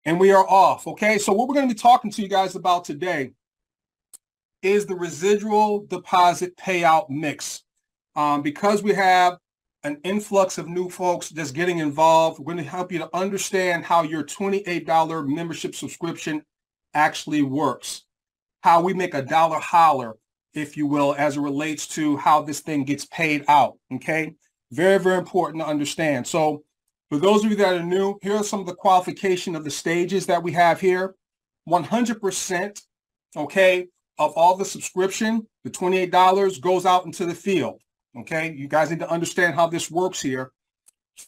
And we are off. Okay, so what we're going to be talking to you guys about today is the residual deposit payout mix. Because we have an influx of new folks just getting involved, we're going to help you to understand how your $28 membership subscription actually works, how we make a dollar holler, if you will, as it relates to how this thing gets paid out. Okay, very, very important to understand. So for those of you that are new, here are some of the qualification of the stages that we have here. 100%, okay, of all the subscription, the $28 goes out into the field. Okay, you guys need to understand how this works here.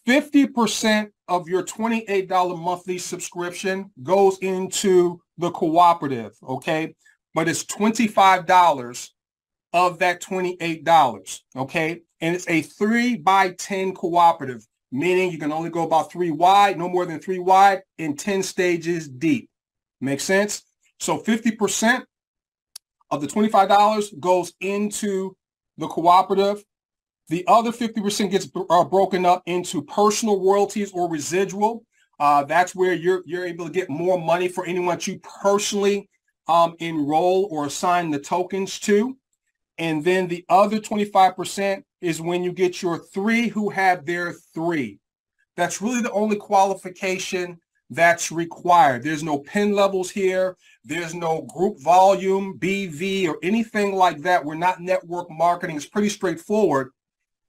50% of your $28 monthly subscription goes into the cooperative, okay? But it's $25 of that $28, okay? And it's a 3x10 cooperative, meaning you can only go about 3 wide, no more than 3 wide, and 10 stages deep. Make sense? So 50% of the $25 goes into the cooperative. The other 50% gets broken up into personal royalties or residual. That's where you're able to get more money for anyone you personally enroll or assign the tokens to. And then the other 25% is when you get your 3 who have their 3. That's really the only qualification that's required. There's no pin levels here. There's no group volume, BV, or anything like that. We're not network marketing. It's pretty straightforward.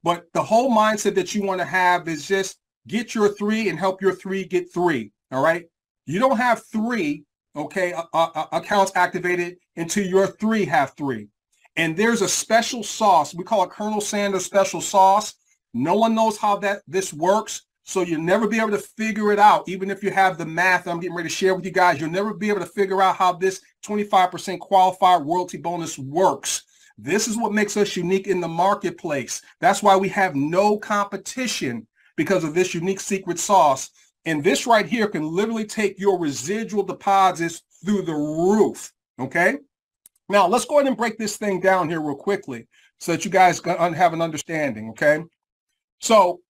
But the whole mindset that you want to have is just get your 3 and help your 3 get 3. All right. You don't have 3, okay, accounts activated until your 3 have 3. And there's a special sauce. We call it Colonel Sanders special sauce. No one knows how this works. So you'll never be able to figure it out. Even if you have the math I'm getting ready to share with you guys, you'll never be able to figure out how this 25% qualified royalty bonus works. This is what makes us unique in the marketplace. That's why we have no competition, because of this unique secret sauce. And this right here can literally take your residual deposits through the roof. Okay. Now let's go ahead and break this thing down here real quickly so that you guys have an understanding. Okay. So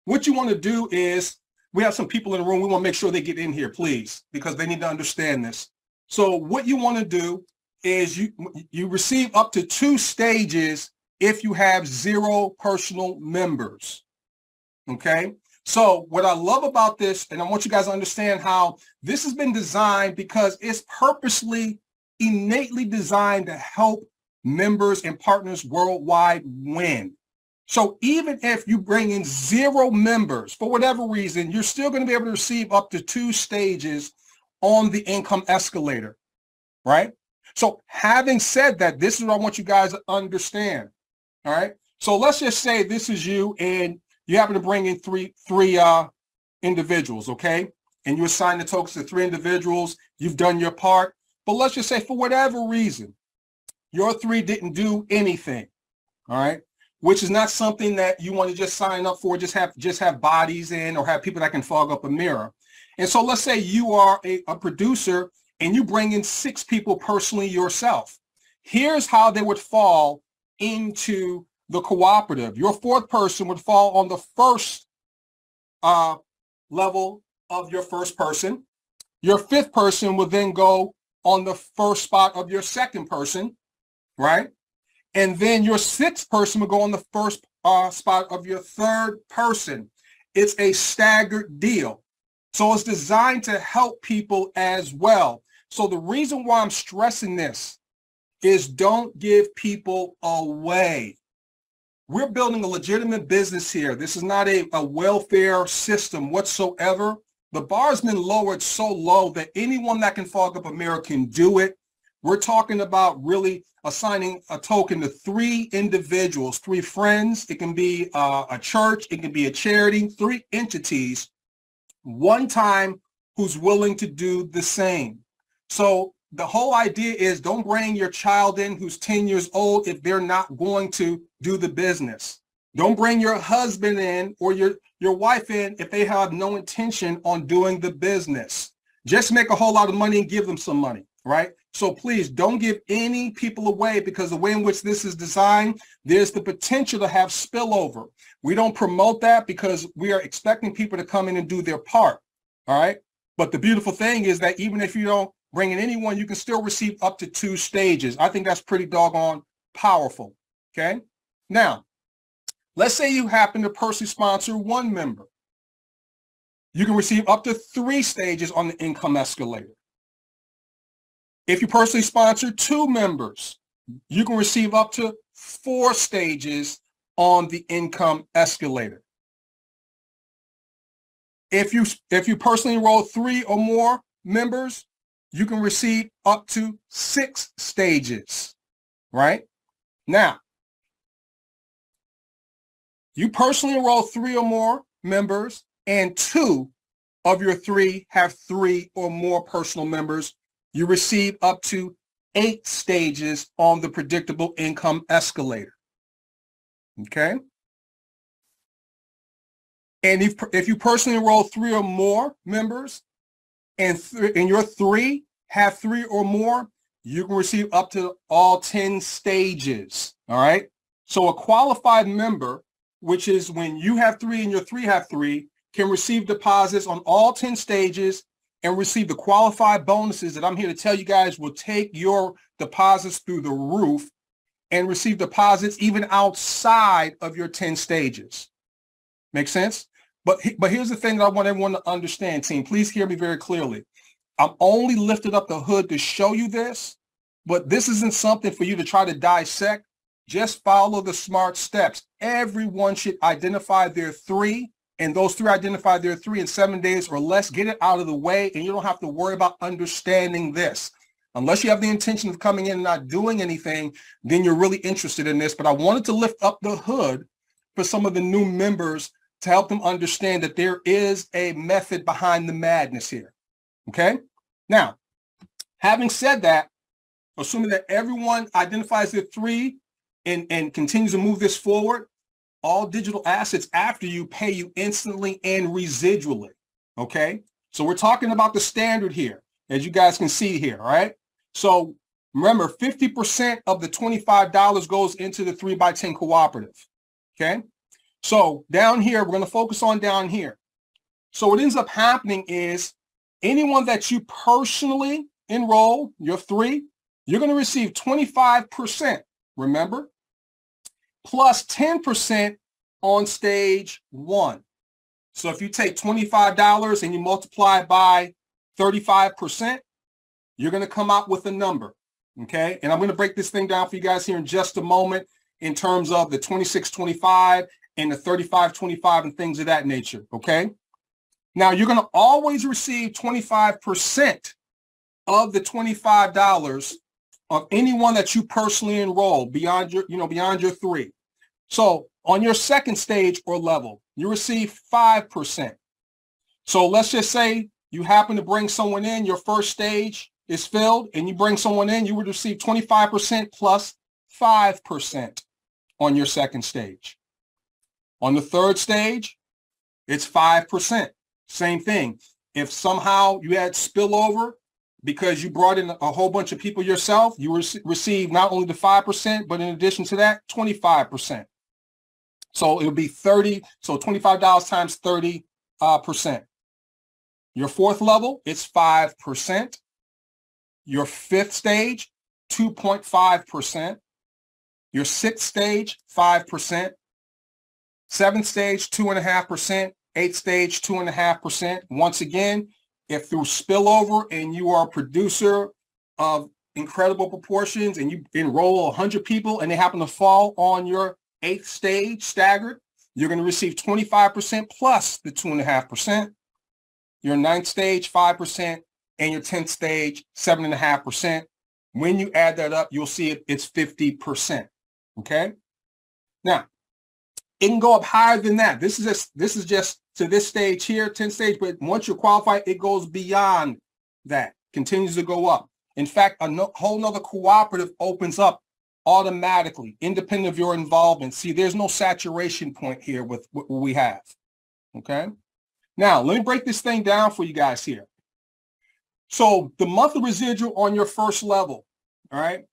what you want to do is, we have some people in the room. We want to make sure they get in here, please, because they need to understand this. So what you want to do is you receive up to 2 stages if you have 0 personal members. Okay. So what I love about this, and I want you guys to understand how this has been designed, because it's purposely, innately designed to help members and partners worldwide win. So even if you bring in 0 members for whatever reason, you're still going to be able to receive up to 2 stages on the income escalator, right? So having said that, this is what I want you guys to understand. All right. So let's just say this is you and you happen to bring in three individuals. OK, and you assign the tokens to 3 individuals. You've done your part. But let's just say for whatever reason, your 3 didn't do anything. All right. Which is not something that you want to just sign up for, just have bodies in, or have people that can fog up a mirror. And so let's say you are a producer and you bring in 6 people personally yourself. Here's how they would fall into the cooperative. Your 4th person would fall on the first level of your 1st person. Your 5th person would then go on the first spot of your 2nd person, right? And then your 6th person would go on the first spot of your 3rd person. It's a staggered deal. So it's designed to help people as well. So the reason why I'm stressing this is don't give people away. We're building a legitimate business here. This is not a welfare system whatsoever. The bar's been lowered so low that anyone that can fog up a mirror can do it. We're talking about really assigning a token to 3 individuals, 3 friends. It can be a church. It can be a charity, 3 entities, one time, who's willing to do the same. So the whole idea is, don't bring your child in who's 10 years old if they're not going to do the business. Don't bring your husband in or your wife in if they have no intention on doing the business. Just make a whole lot of money and give them some money, right? So please don't give any people away, because the way in which this is designed, there's the potential to have spillover. We don't promote that because we are expecting people to come in and do their part. All right. But the beautiful thing is that even if you don't bring in anyone, you can still receive up to 2 stages. I think that's pretty doggone powerful. Okay. Now, let's say you happen to personally sponsor 1 member. You can receive up to 3 stages on the income escalator. If you personally sponsor 2 members, you can receive up to 4 stages on the income escalator. If you personally enroll 3 or more members, you can receive up to 6 stages, right? Now, you personally enroll 3 or more members, and 2 of your 3 have 3 or more personal members, you receive up to 8 stages on the predictable income escalator. Okay? And if you personally enroll 3 or more members, and your 3 have 3 or more, you can receive up to all 10 stages. All right? So a qualified member, which is when you have 3 and your 3 have 3, can receive deposits on all 10 stages and receive the qualified bonuses that I'm here to tell you guys will take your deposits through the roof, and receive deposits even outside of your 10 stages. Make sense? But here's the thing that I want everyone to understand, team. Please hear me very clearly. I'm only lifted up the hood to show you this, but this isn't something for you to try to dissect. Just follow the smart steps. Everyone should identify their 3, and those 3 identify their 3 in 7 days or less. Get it out of the way, and you don't have to worry about understanding this. Unless you have the intention of coming in and not doing anything, then you're really interested in this. But I wanted to lift up the hood for some of the new members to help them understand that there is a method behind the madness here. Okay? Now, having said that, assuming that everyone identifies their 3 and continues to move this forward, all digital assets after you pay you instantly and residually. Okay? So we're talking about the standard here, as you guys can see here, all right? So remember, 50% of the $25 goes into the 3x10 cooperative. Okay? So down here, we're going to focus on down here. So what ends up happening is anyone that you personally enroll, your 3, you're going to receive 25%, remember, plus 10% on stage 1. So if you take $25 and you multiply it by 35%, you're going to come out with a number, okay? And I'm going to break this thing down for you guys here in just a moment in terms of the 2625 and the 3525 and things of that nature, okay? Now, you're going to always receive 25% of the $25 of anyone that you personally enroll beyond your 3. So on your second stage or level, you receive 5%. So let's just say you happen to bring someone in, your first stage is filled, and you bring someone in, you would receive 25% plus 5% on your second stage. On the third stage, it's 5%. Same thing. If somehow you had spillover because you brought in a whole bunch of people yourself, you receive not only the 5%, but in addition to that, 25%. So it'll be 30. So $25 times 30%. Your fourth level, it's 5%. Your fifth stage, 2.5%. Your sixth stage, 5%. Seventh stage, 2.5%. Eighth stage, 2.5%. Once again, if through spillover and you are a producer of incredible proportions and you enroll 100 people and they happen to fall on your eighth stage staggered, you're going to receive 25% plus the 2.5%. Your ninth stage, 5%, and your 10th stage, 7.5%. When you add that up, you'll see it's 50%. Okay. Now, it can go up higher than that. This is just to this stage here, 10th stage, but once you're qualified, it goes beyond that, continues to go up. In fact, a whole nother cooperative opens up automatically, independent of your involvement. See, there's no saturation point here with what we have. Okay. Now, let me break this thing down for you guys here. So the monthly residual on your first level, all right,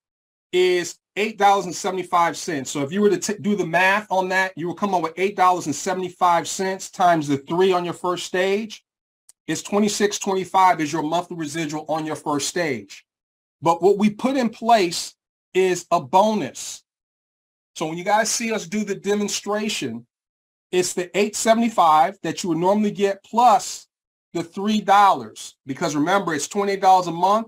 is $8.75. So if you were to do the math on that, you will come up with $8.75 times the 3 on your first stage It's $26.25 is your monthly residual on your first stage. But what we put in place is a bonus. So when you guys see us do the demonstration, it's the $8.75 that you would normally get plus the $3, because remember, it's $28 a month,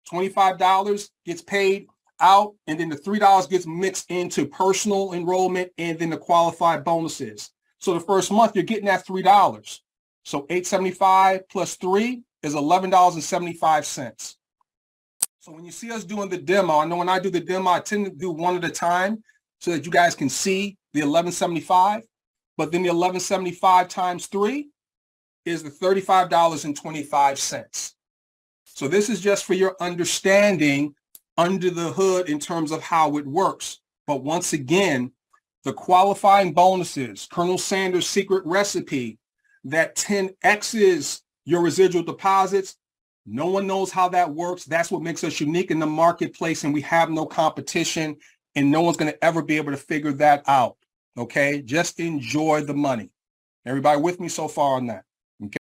$25 gets paid out, and then the $3 gets mixed into personal enrollment and then the qualified bonuses. So the first month, you're getting that $3. So $8.75 plus 3 is $11.75. So when you see us doing the demo, I know when I do the demo, I tend to do one at a time so that you guys can see the $11.75. But then the $11.75 times 3 is the $35.25. So this is just for your understanding under the hood in terms of how it works. But once again, the qualifying bonuses, Colonel Sanders' secret recipe that 10X's your residual deposits, no one knows how that works. That's what makes us unique in the marketplace, and we have no competition, and no one's going to ever be able to figure that out. Okay, just enjoy the money. Everybody with me so far on that?